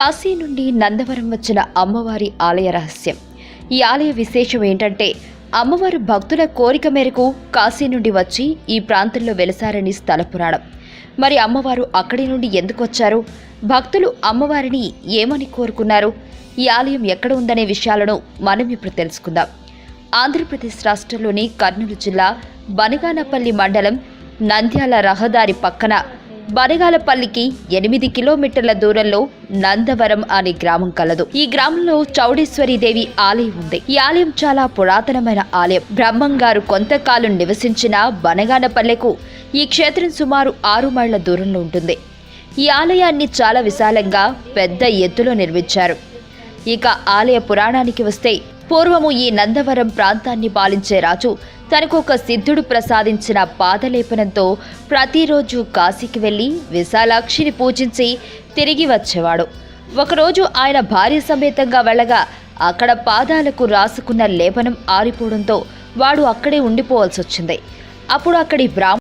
కాశీ నుండి నందవరం వచ్చిన అమ్మవారి ఆలయ రహస్యం. ఈ ఆలయ విశేషం ఏంటంటే, అమ్మవారు భక్తుల కోరిక మేరకు కాశీ నుండి వచ్చి ఈ ప్రాంతంలో వెలసారని స్థల పురాణం. మరి అమ్మవారు అక్కడి నుండి ఎందుకు వచ్చారు, భక్తులు అమ్మవారిని ఏమని కోరుకున్నారు, ఈ ఆలయం ఎక్కడ ఉందనే విషయాలను మనం ఇప్పుడు తెలుసుకుందాం. ఆంధ్రప్రదేశ్ రాష్ట్రంలోని కర్నూలు జిల్లా బనగానపల్లి మండలం నంద్యాల రహదారి పక్కన బనగాలపల్లికి 8 కిలోమీటర్ల దూరంలో నందవరం అనే గ్రామం కలదు. ఈ గ్రామంలో చౌడేశ్వరీదేవి ఆలయం ఉంది. ఈ ఆలయం చాలా పురాతనమైన ఆలయం. బ్రహ్మంగారు కొంతకాలం నివసించిన బనగానపల్లెకు ఈ క్షేత్రం సుమారు 6 మైళ్ల దూరంలో ఉంటుంది. ఈ ఆలయాన్ని చాలా విశాలంగా పెద్ద ఎత్తులో నిర్మించారు. ఇక ఆలయ పురాణానికి వస్తే, పూర్వము ఈ నందవరం ప్రాంతాన్ని పాలించే రాజు తనకు ఒక సిద్ధుడు ప్రసాదించిన పాదలేపనంతో ప్రతిరోజు కాశీకి వెళ్లి విశాలాక్షిని పూజించి తిరిగి వచ్చేవాడు. ఒకరోజు ఆయన భార్య సమేతంగా వెళ్ళగా అక్కడ పాదాలకు రాసుకున్న లేపనం ఆరిపోవడంతో వాడు అక్కడే ఉండిపోవాల్సి వచ్చింది. అప్పుడు అక్కడి